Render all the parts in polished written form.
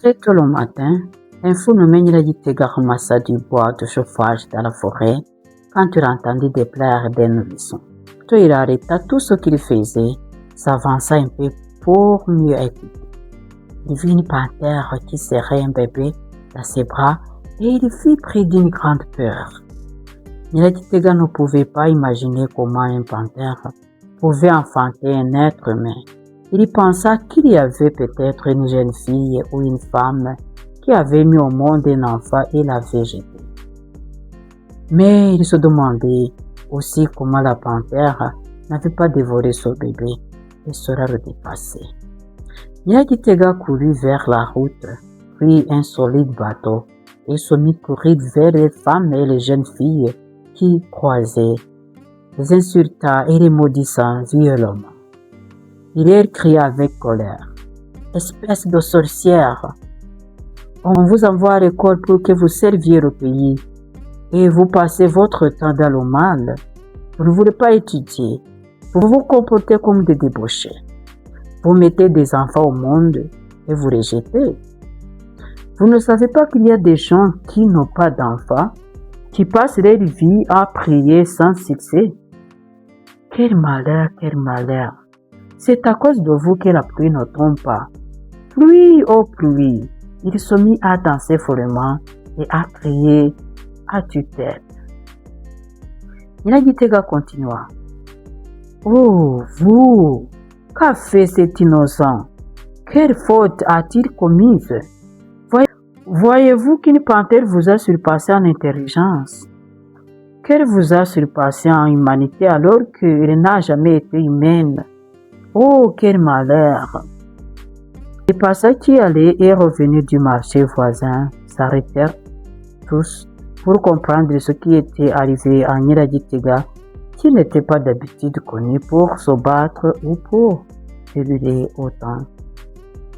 Très tôt le matin, un fou nommé Nyiragitega ramassa du bois de chauffage dans la forêt quand il entendit des pleurs des nourrissons. Puis il arrêta tout ce qu'il faisait, s'avança un peu pour mieux écouter. Il vit une panthère qui serrait un bébé dans ses bras et il fut pris d'une grande peur. Nyiragitega ne pouvait pas imaginer comment une panthère pouvait enfanter un être humain. Il pensa qu'il y avait peut-être une jeune fille ou une femme qui avait mis au monde un enfant et l'avait jeté. Mais il se demandait aussi comment la panthère n'avait pas dévoré son bébé et sera le dépassé. Nyiragitega courut vers la route, prit un solide bateau et se mit à courir vers les femmes et les jeunes filles qui croisaient, les insulta et les maudissant violemment. Il leur cria avec colère: « Espèce de sorcière! On vous envoie à l'école pour que vous serviez le pays et vous passez votre temps dans le mal. Vous ne voulez pas étudier. Vous vous comportez comme des débauchés. Vous mettez des enfants au monde et vous les jetez. Vous ne savez pas qu'il y a des gens qui n'ont pas d'enfants, qui passent leur vie à prier sans succès. Quel malheur, quel malheur! C'est à cause de vous que la pluie ne tombe pas. Pluie, oh pluie! » Il se mit à danser follement et à crier à tue-tête. Nyiragitega continua: « Oh, vous! Qu'a fait cet innocent? Quelle faute a-t-il commise? Voyez-vous qu'une panthère vous a surpassé en intelligence? Qu'elle vous a surpassé en humanité alors qu'elle n'a jamais été humaine? Oh, quel malheur! » Les passagers qui allaient et revenaient du marché voisin s'arrêtèrent tous pour comprendre ce qui était arrivé à Nyiragitega, qui n'était pas d'habitude connu pour se battre ou pour hurler autant.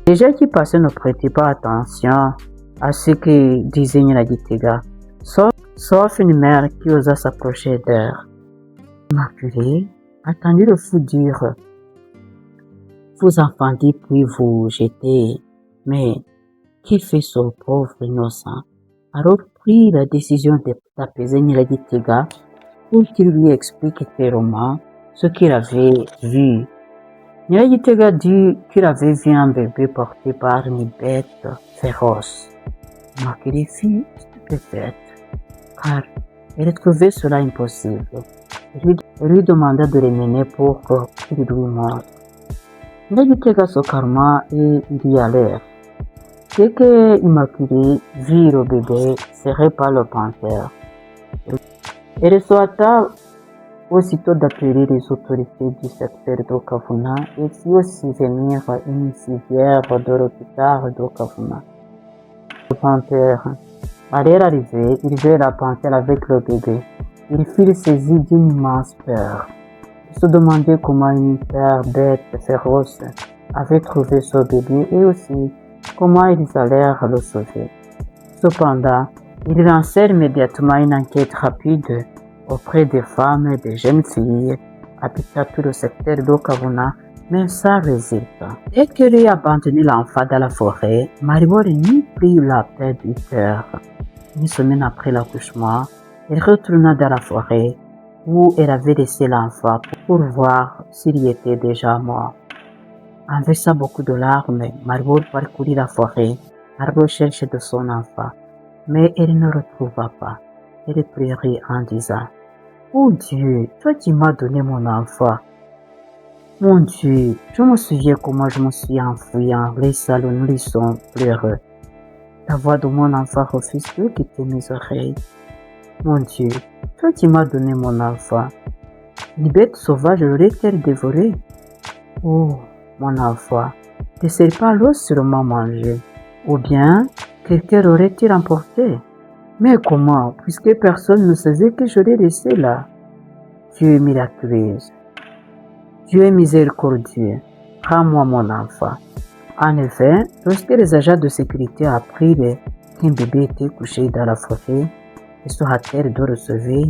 Les gens qui passaient ne prêtaient pas attention à ce que disait Nyiragitega, sauf une mère qui osa s'approcher d'elle. Immaculée attendit le fou dire: « Vous enfantez puis vous jetez, mais qu'il fait ce pauvre innocent? » Alors prit la décision d'apaiser Nyiragitega pour qu'il lui explique clairement ce qu'il avait vu. Nyiragitega dit qu'il avait vu un bébé porté par une bête féroce. Immaculée fut stupéfaite, car elle trouvait cela impossible. Elle lui demanda de le mener pour qu'il lui montre. Nyiragitega se calma et il y allèrent. Dès que Immaculée vit le bébé serré par le panthère, elle souhaita aussitôt d'appeler les autorités du secteur d'Okavuna et fit aussi venir une civière de l'hôpital d'Okavuna. Le panthère, à leur arrivée, il vit la panthère avec le bébé. Il fut saisi d'une immense peur. Il se demandait comment une terre bête féroce avait trouvé ce bébé et aussi comment ils allèrent le sauver. Cependant, ils lancèrent immédiatement une enquête rapide auprès des femmes et des jeunes filles habitant tout le secteur d'Okavuna, mais sans résultat. Dès qu'elle eut abandonné l'enfant dans la forêt, Maribor n'y prit la paix 8 heures. Une semaine après l'accouchement, elle retourna dans la forêt où elle avait laissé l'enfant pour voir s'il y était déjà mort. En versant beaucoup de larmes, Maribor parcourut la forêt à la recherche de son enfant, mais elle ne le retrouva pas. Elle pleurait en disant: « Oh Dieu, toi qui m'as donné mon enfant. Mon Dieu, je me souviens comment je me suis enfui en laissant le nourrisson pleureux. La voix de mon enfant refuse de quitter mes oreilles. Mon Dieu, toi qui m'as donné mon enfant. Une bête sauvage l'aurait-elle dévoré? Oh, mon enfant, tes serpents l'ont sûrement mangé. Ou bien, quelqu'un l'aurait-il emporté? Mais comment, puisque personne ne savait que je l'ai laissé là? Dieu est miraculeux. Dieu est miséricordieux. Rends-moi mon enfant. » En effet, lorsque les agents de sécurité apprirent qu'un bébé était couché dans la forêt, ils se hâtèrent de recevoir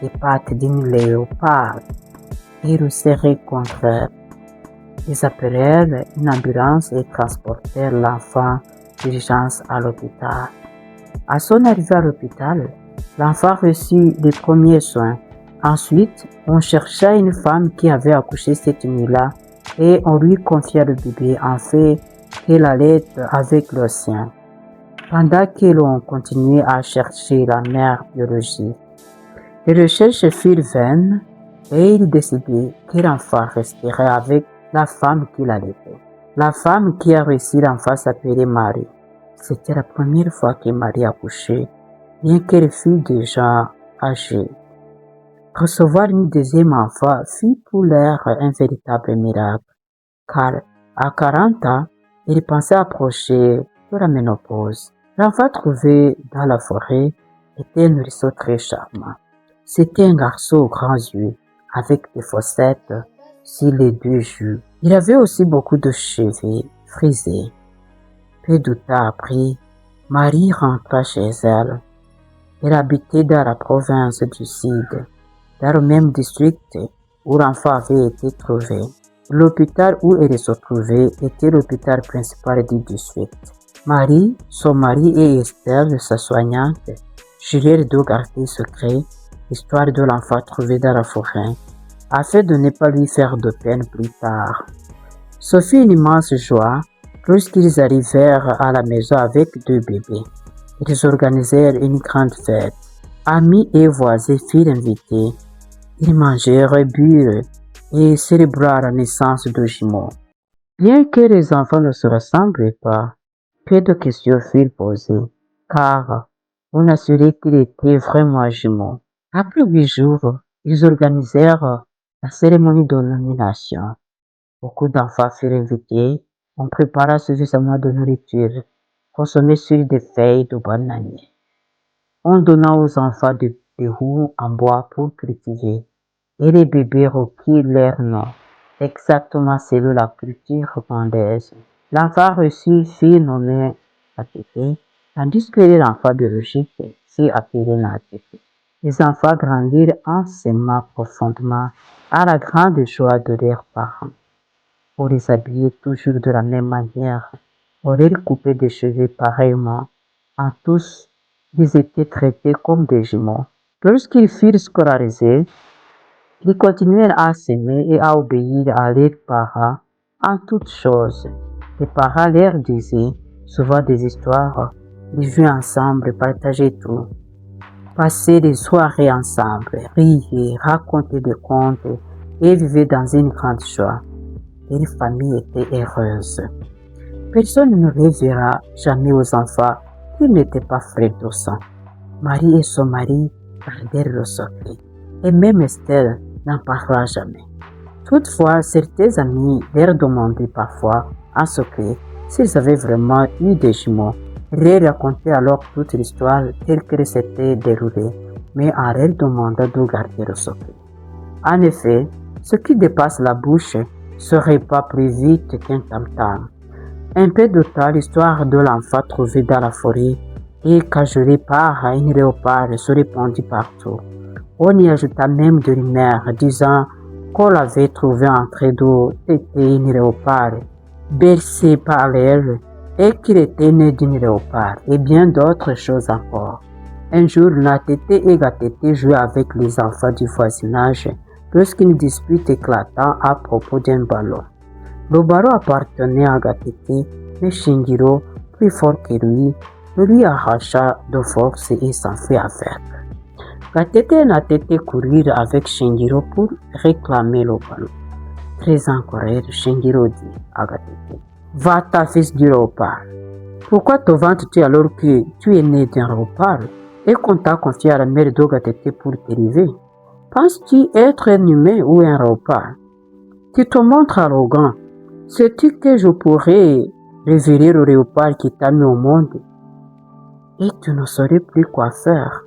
les pattes d'une léopard et le serraient contre elle. Ils appelèrent une ambulance et transportèrent l'enfant d'urgence à l'hôpital. À son arrivée à l'hôpital, l'enfant reçut les premiers soins. Ensuite, on chercha une femme qui avait accouché cette nuit-là et on lui confia le bébé en fait qu'elle allait être avec le sien. Pendant que l'on continuait à chercher la mère biologique, les recherches furent vaines et il décidait que l'enfant resterait avec la femme qu'il allaitait. La femme qui a reçu l'enfant s'appelait Marie. C'était la première fois que Marie accouchait, bien qu'elle fût déjà âgée. Recevoir une deuxième enfant fut pour elle un véritable miracle, car à 40 ans, il pensait approcher de la ménopause. L'enfant trouvé dans la forêt était un nourrisson très charmant. C'était un garçon aux grands yeux, avec des fossettes sur les deux joues. Il avait aussi beaucoup de cheveux frisés. Peu de temps après, Marie rentra chez elle. Elle habitait dans la province du Sud, dans le même district où l'enfant avait été trouvé. L'hôpital où elle se trouvait était l'hôpital principal du district. Marie, son mari et Estelle, sa soignante, jurèrent de garder secret l'histoire de l'enfant trouvé dans la forêt, afin de ne pas lui faire de peine plus tard. Ce fut une immense joie lorsqu'ils arrivèrent à la maison avec deux bébés. Ils organisèrent une grande fête. Amis et voisins furent invités. Ils mangèrent, burent et célébrèrent la naissance de jumeaux. Bien que les enfants ne se ressemblaient pas, peu de questions furent posées, car on assurait qu'ils étaient vraiment jumeaux. Après 8 jours, ils organisèrent la cérémonie de nomination. Beaucoup d'enfants furent invités. On prépara suffisamment de nourriture, consommée sur des feuilles de bananier. On donna aux enfants des roues en bois pour cultiver, et les bébés requirent leur nom, exactement selon la culture rwandaise. L'enfant reçu fut nommé Atete, tandis que l'enfant biologique fut appelé Natete. Les enfants grandirent en s'aimant profondément à la grande joie de leurs parents. On les habillait toujours de la même manière. On leur coupait des cheveux pareillement. En tous, ils étaient traités comme des jumeaux. Lorsqu'ils furent scolarisés, ils continuèrent à s'aimer et à obéir à leurs parents en toutes choses. Les parents leur disaient souvent des histoires. Ils jouaient ensemble, partageaient tout. Passaient des soirées ensemble, riaient, racontaient des contes et vivaient dans une grande joie. Leur famille était heureuse. Personne ne révéra jamais aux enfants qu'ils n'étaient pas frères de sang. Marie et son mari gardèrent le secret, et même Estelle n'en parlera jamais. Toutefois, certains amis leur demandaient parfois en secret s'ils avaient vraiment eu des jumeaux. Ils leur racontaient alors toute l'histoire telle qu'elle s'était déroulée, mais en leur demandant de garder le secret. En effet, ce qui dépasse la bouche serait pas plus vite qu'un tam-tam. Un peu de temps, l'histoire de l'enfant trouvé dans la forêt et cajolé par un léopard se répandit partout. On y ajouta même de rumeurs disant qu'on l'avait trouvé en train de téter un léopard, bercé par l'aile, et qu'il était né d'une léopard, et bien d'autres choses encore. Un jour, Natete et Gatete jouaient avec les enfants du voisinage lorsqu'une dispute éclata à propos d'un ballon. Le ballon appartenait à Gatete, mais Shingiro, plus fort que lui, le lui arracha de force et s'enfuit avec. Gatete et Natete coururent avec Shingiro pour réclamer le ballon. Très en colère, Shingiro dit à Gatete: Va-t'en, fils du léopard. Pourquoi te vantes-tu alors que tu es né d'un léopard et qu'on t'a confié à la mère de Gatete pour t'élever? Penses-tu être un humain ou un léopard? Tu te montres arrogant. Sais-tu que je pourrais révéler le léopard qui t'a mis au monde? Et tu ne saurais plus quoi faire.